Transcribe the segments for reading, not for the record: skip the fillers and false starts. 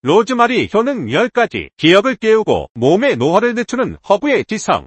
로즈마리 효능 10가지, 기억을 깨우고 몸의 노화를 늦추는 허브의 지성.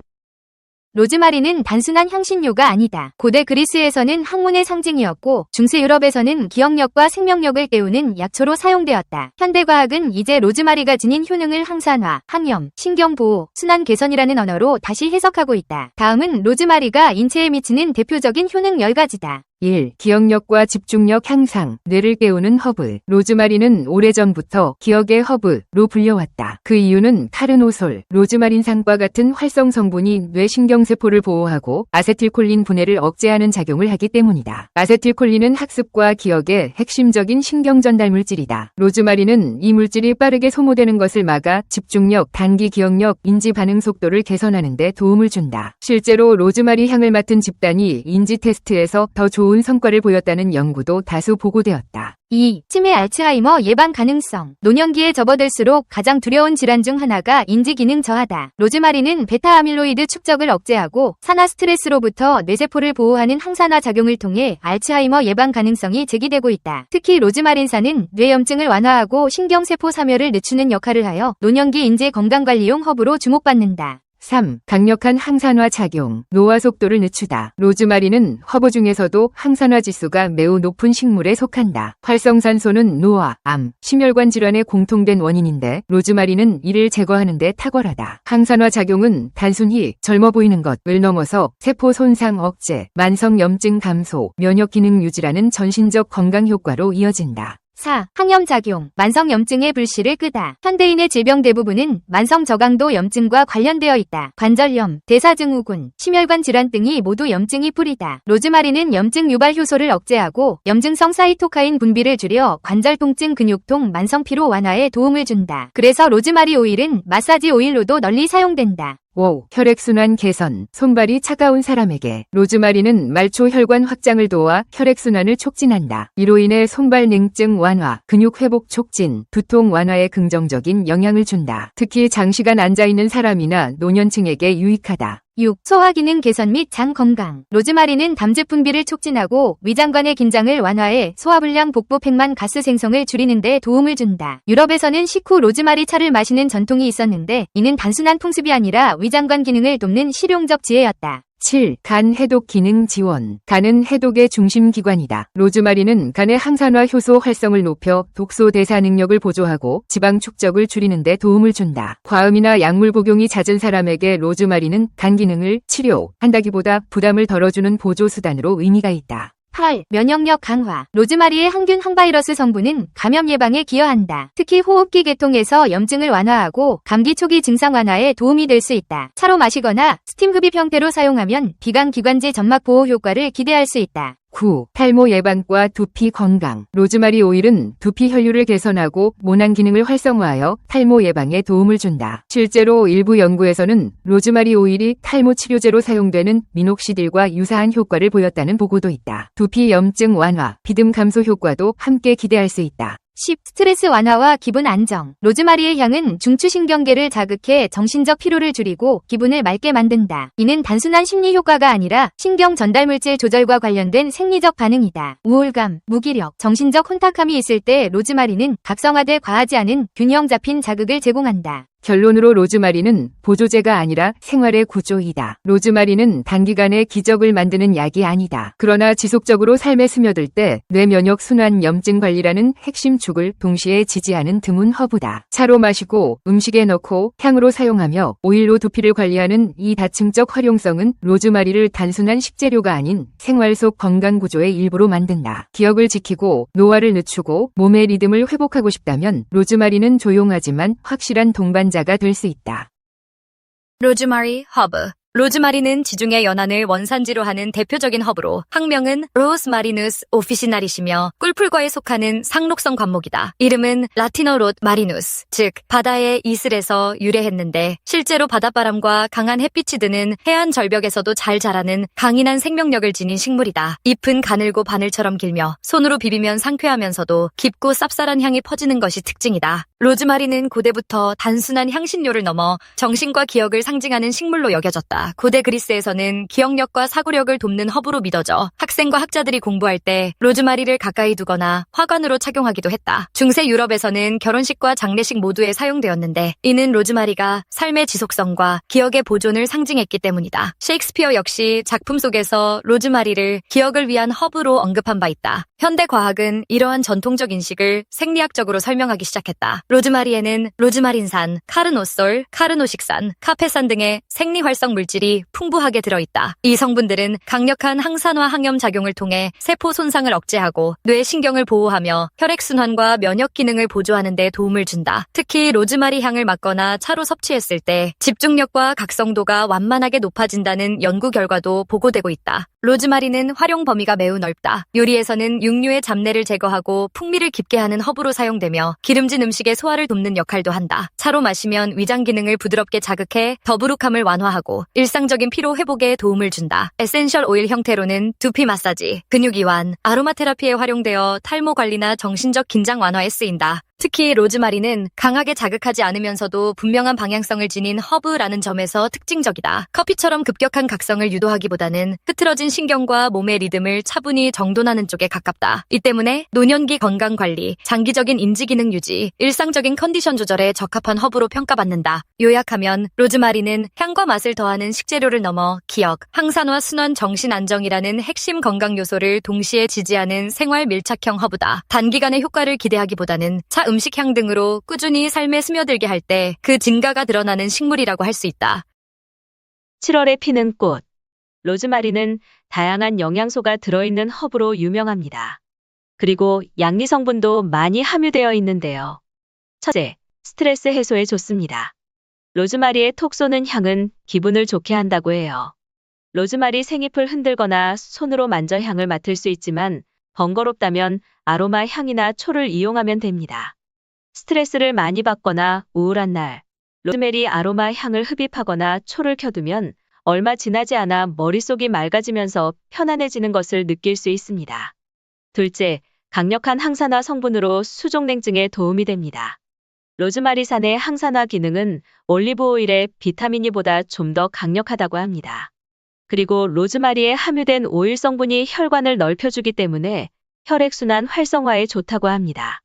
로즈마리는 단순한 향신료가 아니다. 고대 그리스에서는 학문의 상징이었고 중세 유럽에서는 기억력과 생명력을 깨우는 약초로 사용되었다. 현대과학은 이제 로즈마리가 지닌 효능을 항산화, 항염, 신경보호, 순환 개선이라는 언어로 다시 해석하고 있다. 다음은 로즈마리가 인체에 미치는 대표적인 효능 10가지다. 1. 기억력과 집중력 향상, 뇌를 깨우는 허브. 로즈마리는 오래전부터 기억의 허브로 불려왔다. 그 이유는 카르노솔, 로즈마린산과 같은 활성 성분이 뇌 신경세포를 보호하고 아세틸콜린 분해를 억제하는 작용을 하기 때문이다. 아세틸콜린은 학습과 기억의 핵심적인 신경전달 물질이다. 로즈마리는 이 물질이 빠르게 소모되는 것을 막아 집중력, 단기 기억력, 인지 반응 속도를 개선하는 데 도움을 준다. 실제로 로즈마리 향을 맡은 집단이 인지 테스트에서 더 좋은 성과를 보였다는 연구도 다수 보고되었다. 2. 치매 알츠하이머 예방 가능성. 노년기에 접어들수록 가장 두려운 질환 중 하나가 인지기능 저하다. 로즈마리는 베타아밀로이드 축적을 억제하고 산화 스트레스로부터 뇌세포를 보호하는 항산화 작용을 통해 알츠하이머 예방 가능성이 제기되고 있다. 특히 로즈마린산은 뇌염증을 완화하고 신경세포 사멸을 늦추는 역할을 하여 노년기 인지 건강관리용 허브로 주목받는다. 3. 강력한 항산화 작용, 노화 속도를 늦추다. 로즈마리는 허브 중에서도 항산화 지수가 매우 높은 식물에 속한다. 활성산소는 노화, 암, 심혈관 질환의 공통된 원인인데 로즈마리는 이를 제거하는 데 탁월하다. 항산화 작용은 단순히 젊어 보이는 것을 넘어서 세포 손상 억제, 만성 염증 감소, 면역 기능 유지라는 전신적 건강 효과로 이어진다. 4. 항염작용, 만성염증의 불씨를 끄다. 현대인의 질병 대부분은 만성 저강도 염증과 관련되어 있다. 관절염, 대사증후군, 심혈관 질환 등이 모두 염증이 뿌리다. 로즈마리는 염증 유발 효소를 억제하고 염증성 사이토카인 분비를 줄여 관절 통증, 근육통, 만성 피로 완화에 도움을 준다. 그래서 로즈마리 오일은 마사지 오일로도 널리 사용된다. 5. 혈액순환 개선, 손발이 차가운 사람에게. 로즈마리는 말초 혈관 확장을 도와 혈액순환을 촉진한다. 이로 인해 손발 냉증 완화, 근육 회복 촉진, 두통 완화에 긍정적인 영향을 준다. 특히 장시간 앉아있는 사람이나 노년층에게 유익하다. 6. 소화기능 개선 및 장 건강. 로즈마리는 담즙 분비를 촉진하고 위장관의 긴장을 완화해 소화불량, 복부 팽만 가스 생성을 줄이는 데 도움을 준다. 유럽에서는 식후 로즈마리 차를 마시는 전통이 있었는데 이는 단순한 풍습이 아니라 위장관 기능을 돕는 실용적 지혜였다. 7. 간 해독 기능 지원. 간은 해독의 중심 기관이다. 로즈마리는 간의 항산화 효소 활성을 높여 독소 대사 능력을 보조하고 지방 축적을 줄이는 데 도움을 준다. 과음이나 약물 복용이 잦은 사람에게 로즈마리는 간 기능을 치료한다기보다 부담을 덜어주는 보조 수단으로 의미가 있다. 8. 면역력 강화. 로즈마리의 항균 항바이러스 성분은 감염 예방에 기여한다. 특히 호흡기 계통에서 염증을 완화하고 감기 초기 증상 완화에 도움이 될 수 있다. 차로 마시거나 스팀 흡입 형태로 사용하면 비강 기관지 점막 보호 효과를 기대할 수 있다. 9. 탈모 예방과 두피 건강. 로즈마리 오일은 두피 혈류를 개선하고 모낭 기능을 활성화하여 탈모 예방에 도움을 준다. 실제로 일부 연구에서는 로즈마리 오일이 탈모 치료제로 사용되는 미녹시딜과 유사한 효과를 보였다는 보고도 있다. 두피 염증 완화, 비듬 감소 효과도 함께 기대할 수 있다. 10. 스트레스 완화와 기분 안정. 로즈마리의 향은 중추신경계를 자극해 정신적 피로를 줄이고 기분을 맑게 만든다. 이는 단순한 심리 효과가 아니라 신경 전달물질 조절과 관련된 생리적 반응이다. 우울감, 무기력, 정신적 혼탁함이 있을 때 로즈마리는 각성화돼 과하지 않은 균형 잡힌 자극을 제공한다. 결론으로 로즈마리는 보조제가 아니라 생활의 구조이다. 로즈마리는 단기간에 기적을 만드는 약이 아니다. 그러나 지속적으로 삶에 스며들 때 뇌 면역 순환 염증 관리라는 핵심 축을 동시에 지지하는 드문 허브다. 차로 마시고 음식에 넣고 향으로 사용하며 오일로 두피를 관리하는 이 다층적 활용성은 로즈마리를 단순한 식재료가 아닌 생활 속 건강 구조의 일부로 만든다. 기억을 지키고 노화를 늦추고 몸의 리듬을 회복하고 싶다면 로즈마리는 조용하지만 확실한 동반자가 될 수 있다. 로즈마리 허브. 로즈마리는 지중해 연안을 원산지로 하는 대표적인 허브로 학명은 로스마리누스 오피시나리시며 꿀풀과에 속하는 상록성 관목이다. 이름은 라틴어 롯 마리누스, 즉 바다의 이슬에서 유래했는데 실제로 바닷바람과 강한 햇빛이 드는 해안 절벽에서도 잘 자라는 강인한 생명력을 지닌 식물이다. 잎은 가늘고 바늘처럼 길며 손으로 비비면 상쾌하면서도 깊고 쌉쌀한 향이 퍼지는 것이 특징이다. 로즈마리는 고대부터 단순한 향신료를 넘어 정신과 기억을 상징하는 식물로 여겨졌다. 고대 그리스에서는 기억력과 사고력을 돕는 허브로 믿어져 학생과 학자들이 공부할 때 로즈마리를 가까이 두거나 화관으로 착용하기도 했다. 중세 유럽에서는 결혼식과 장례식 모두에 사용되었는데 이는 로즈마리가 삶의 지속성과 기억의 보존을 상징했기 때문이다. 셰익스피어 역시 작품 속에서 로즈마리를 기억을 위한 허브로 언급한 바 있다. 현대 과학은 이러한 전통적 인식을 생리학적으로 설명하기 시작했다. 로즈마리에는 로즈마린산, 카르노솔, 카르노식산, 카페산 등의 생리활성 물질이 풍부하게 들어있다. 이 성분들은 강력한 항산화 항염 작용을 통해 세포 손상을 억제하고 뇌 신경을 보호하며 혈액순환과 면역 기능을 보조하는 데 도움을 준다. 특히 로즈마리 향을 맡거나 차로 섭취했을 때 집중력과 각성도가 완만하게 높아진다는 연구 결과도 보고되고 있다. 로즈마리는 활용 범위가 매우 넓다. 요리에서는 육류의 잡내를 제거하고 풍미를 깊게 하는 허브로 사용되며 기름진 음식의 소화를 돕는 역할도 한다. 차로 마시면 위장 기능을 부드럽게 자극해 더부룩함을 완화하고 일상적인 피로 회복에 도움을 준다. 에센셜 오일 형태로는 두피 마사지, 근육 이완, 아로마 테라피에 활용되어 탈모 관리나 정신적 긴장 완화에 쓰인다. 특히 로즈마리는 강하게 자극하지 않으면서도 분명한 방향성을 지닌 허브라는 점에서 특징적이다. 커피처럼 급격한 각성을 유도하기보다는 흐트러진 신경과 몸의 리듬을 차분히 정돈하는 쪽에 가깝다. 이 때문에 노년기 건강관리, 장기적인 인지기능 유지, 일상적인 컨디션 조절에 적합한 허브로 평가받는다. 요약하면 로즈마리는 향과 맛을 더하는 식재료를 넘어 기억, 항산화 순환 정신 안정이라는 핵심 건강 요소를 동시에 지지하는 생활 밀착형 허브다. 단기간의 효과를 기대하기보다는 차 음식 향 등으로 꾸준히 삶에 스며들게 할 때 그 증가가 드러나는 식물이라고 할 수 있다. 7월에 피는 꽃. 로즈마리는 다양한 영양소가 들어있는 허브로 유명합니다. 그리고 양리 성분도 많이 함유되어 있는데요. 첫째, 스트레스 해소에 좋습니다. 로즈마리의 톡 쏘는 향은 기분을 좋게 한다고 해요. 로즈마리 생잎을 흔들거나 손으로 만져 향을 맡을 수 있지만 번거롭다면 아로마 향이나 초를 이용하면 됩니다. 스트레스를 많이 받거나 우울한 날, 로즈메리 아로마 향을 흡입하거나 초를 켜두면 얼마 지나지 않아 머릿속이 맑아지면서 편안해지는 것을 느낄 수 있습니다. 둘째, 강력한 항산화 성분으로 수족냉증에 도움이 됩니다. 로즈마리산의 항산화 기능은 올리브 오일의 비타민이보다 좀 더 강력하다고 합니다. 그리고 로즈마리에 함유된 오일 성분이 혈관을 넓혀주기 때문에 혈액순환 활성화에 좋다고 합니다.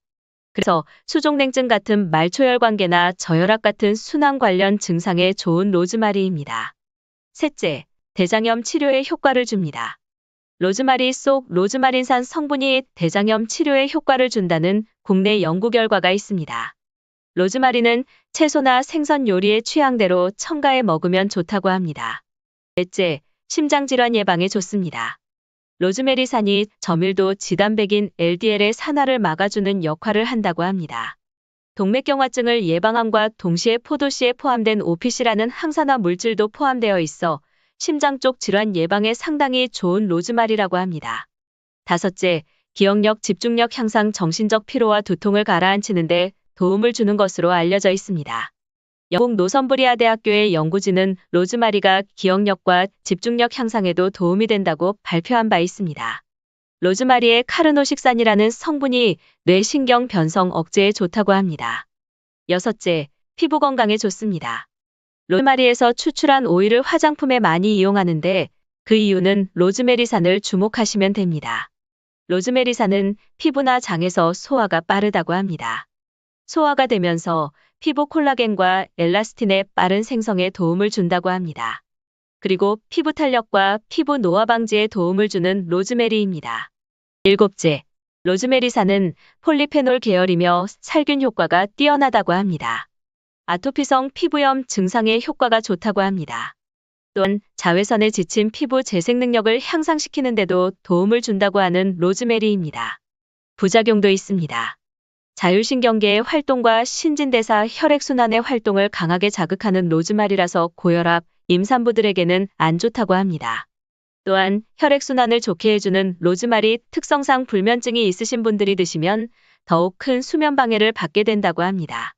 그래서 수족냉증 같은 말초혈관계나 저혈압 같은 순환 관련 증상에 좋은 로즈마리입니다. 셋째, 대장염 치료에 효과를 줍니다. 로즈마리 속 로즈마린산 성분이 대장염 치료에 효과를 준다는 국내 연구 결과가 있습니다. 로즈마리는 채소나 생선 요리의 취향대로 첨가해 먹으면 좋다고 합니다. 넷째, 심장질환 예방에 좋습니다. 로즈메리산이 저밀도 지단백인 LDL의 산화를 막아주는 역할을 한다고 합니다. 동맥경화증을 예방함과 동시에 포도씨에 포함된 OPC라는 항산화 물질도 포함되어 있어 심장 쪽 질환 예방에 상당히 좋은 로즈마리라고 합니다. 다섯째, 기억력, 집중력 향상, 정신적 피로와 두통을 가라앉히는 데 도움을 주는 것으로 알려져 있습니다. 영국 노선브리아 대학교의 연구진은 로즈마리가 기억력과 집중력 향상에도 도움이 된다고 발표한 바 있습니다. 로즈마리의 카르노식산이라는 성분이 뇌신경 변성 억제에 좋다고 합니다. 여섯째, 피부 건강에 좋습니다. 로즈마리에서 추출한 오일을 화장품에 많이 이용하는데 그 이유는 로즈메리산을 주목하시면 됩니다. 로즈메리산은 피부나 장에서 소화가 빠르다고 합니다. 소화가 되면서 피부 콜라겐과 엘라스틴의 빠른 생성에 도움을 준다고 합니다. 그리고 피부 탄력과 피부 노화 방지에 도움을 주는 로즈메리입니다. 일곱째, 로즈메리산은 폴리페놀 계열이며 살균 효과가 뛰어나다고 합니다. 아토피성 피부염 증상에 효과가 좋다고 합니다. 또한 자외선에 지친 피부 재생 능력을 향상시키는 데도 도움을 준다고 하는 로즈메리입니다. 부작용도 있습니다. 자율신경계의 활동과 신진대사 혈액순환의 활동을 강하게 자극하는 로즈마리라서 고혈압, 임산부들에게는 안 좋다고 합니다. 또한 혈액순환을 좋게 해주는 로즈마리 특성상 불면증이 있으신 분들이 드시면 더욱 큰 수면 방해를 받게 된다고 합니다.